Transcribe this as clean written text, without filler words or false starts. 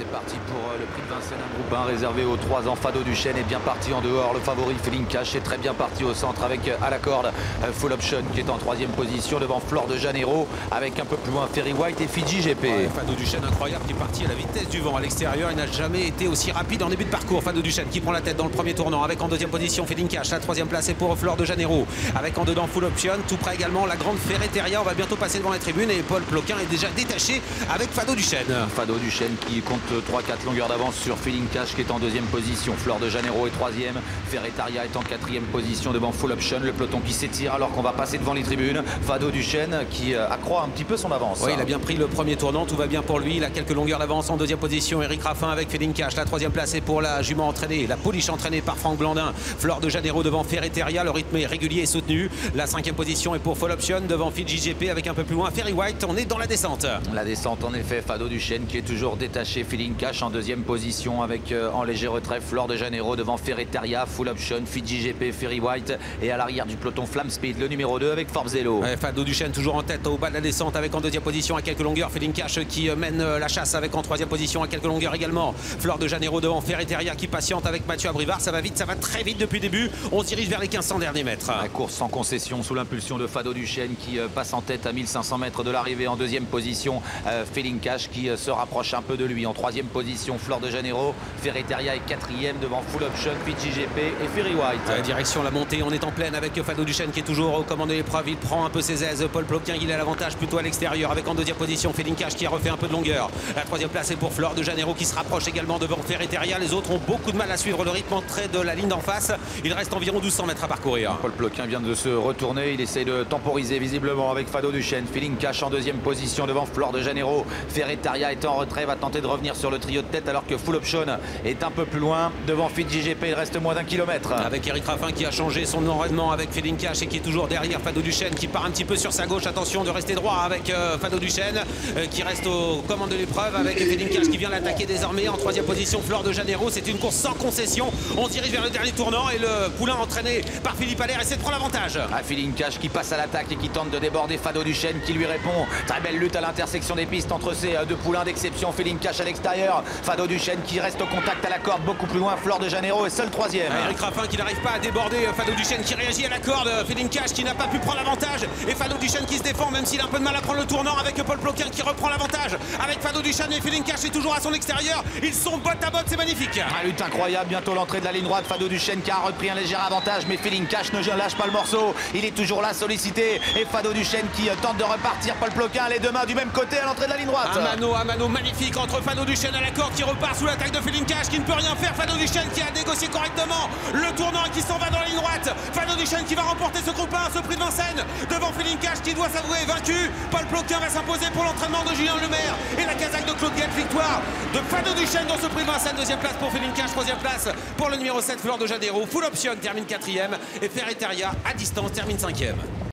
C'est parti pour le prix de Vincennes, un groupe 1 réservé aux 3 ans. Fado du Chêne est bien parti en dehors. Le favori Feeling Cash est très bien parti au centre avec à la corde Full Option qui est en 3e position devant Flor de Janeiro avec un peu plus loin Ferry White et Fiji GP. Ouais, Fado du Chêne incroyable qui est parti à la vitesse du vent à l'extérieur. Il n'a jamais été aussi rapide en début de parcours. Fado du Chêne qui prend la tête dans le premier tournant avec en 2e position Feeling Cash. La 3e place est pour Flor de Janeiro avec en dedans Full Option. Tout près également la grande Ferreteria. On va bientôt passer devant les tribunes et Paul Ploquin est déjà détaché avec Fado du Chêne. Fado du Chêne qui compte 3-4 longueurs d'avance sur Feeling Cash qui est en 2e position. Flor de Janeiro est 3e. Ferretaria est en 4e position devant Full Option. Le peloton qui s'étire alors qu'on va passer devant les tribunes. Fado du Chêne qui accroît un petit peu son avance. Oui, il a bien pris le premier tournant. Tout va bien pour lui. Il a quelques longueurs d'avance en 2e position. Eric Raffin avec Feeling Cash. La 3e place est pour la jument entraînée. La pouliche entraînée par Franck Blandin. Flor de Janeiro devant Ferreteria. Le rythme est régulier et soutenu. La 5e position est pour Full Option devant Fiji GP avec un peu plus loin Ferry White. On est dans la descente. La descente en effet. Fado du Chêne qui est toujours détaché. Feeling Cash en 2e position avec en léger retrait Flor de Janeiro devant Ferretaria, Full Option, Fiji GP, Ferry White et à l'arrière du peloton Flamme Speed le numéro 2 avec Forbzello. Ouais, Fado du Chêne toujours en tête au bas de la descente avec en 2e position à quelques longueurs Feeling Cash qui mène la chasse avec en 3e position à quelques longueurs également Flor de Janeiro devant Ferreteria qui patiente avec Mathieu Abrivard. Ça va vite, ça va très vite depuis le début. On se dirige vers les 1500 derniers mètres. La course sans concession sous l'impulsion de Fado du Chêne qui passe en tête à 1500 mètres de l'arrivée en 2e position. Feeling Cash qui se rapproche un peu de lui en 3e position. Flor de Janeiro, Ferreteria est 4e devant Full Option, Fiji GP et Ferry White. Direction la montée, on est en pleine avec Fado du Chêne qui est toujours aux commandes de l'épreuve. Il prend un peu ses aises. Paul Ploquin il a l'avantage plutôt à l'extérieur avec en 2e position Feeling Cash qui a refait un peu de longueur. La 3e place est pour Flor de Janeiro qui se rapproche également devant Ferreteria. Les autres ont beaucoup de mal à suivre le rythme entrée de la ligne d'en face. Il reste environ 1200 mètres à parcourir. Paul Ploquin vient de se retourner. Il essaie de temporiser visiblement avec Fado du Chêne. Feeling Cash en 2e position devant Flor de Janeiro. Ferretaria est en retrait, va tenter de revenir sur le trio de tête alors que Full Option est un peu plus loin devant Fiji GP. Il reste moins d'1 kilomètre. Avec Eric Raffin qui a changé son enraînement avec Feeling Cash et qui est toujours derrière Fado du Chêne qui part un petit peu sur sa gauche. Attention de rester droit avec Fado du Chêne qui reste aux commandes de l'épreuve avec Feeling Cash qui vient l'attaquer désormais en 3e position Flor de Janeiro. C'est une course sans concession. On se dirige vers le dernier tournant et le poulain entraîné par Philippe Allaire essaie de prendre l'avantage. Feeling Cash qui passe à l'attaque et qui tente de déborder Fado du Chêne qui lui répond. Très belle lutte à l'intersection des pistes entre ces deux poulains d'exception. Feeling Cash à l'extérieur. Fado du Chêne qui reste au contact à la corde beaucoup plus loin. Flor de Janeiro est seul 3e. Eric Raffin qui n'arrive pas à déborder Fado du Chêne qui réagit à la corde. Feeling Cash qui n'a pas pu prendre l'avantage et Fado du Chêne qui se défend même s'il a un peu de mal à prendre le tournant avec Paul Ploquin qui reprend l'avantage avec Fado du Chêne et Feeling Cash est toujours à son extérieur. Ils sont botte à botte, c'est magnifique. La lutte incroyable, bientôt l'entrée de la ligne droite. Fado du Chêne qui a repris un léger avantage mais Feeling Cash ne lâche pas le morceau. Il est toujours là sollicité et Fado du Chêne qui tente de repartir. Paul Ploquin les deux mains du même côté à l'entrée de la ligne droite. Un mano magnifique entre Fado du Chêne à la corde qui repart sous l'attaque de Feeling Cash qui ne peut rien faire. Fado du Chêne qui a négocié correctement le tournant et qui s'en va dans la ligne droite. Fado du Chêne qui va remporter ce groupe 1, ce prix de Vincennes devant Feeling Cash qui doit s'avouer vaincu. Paul Ploquin va s'imposer pour l'entraînement de Julien Lemaire et la casaque de Claude Guette. Victoire de Fado du Chêne dans ce prix de Vincennes. 2e place pour Feeling Cash, 3e place pour le numéro 7 Flor de Janeiro. Full Option termine 4e et Ferretaria à distance termine 5e.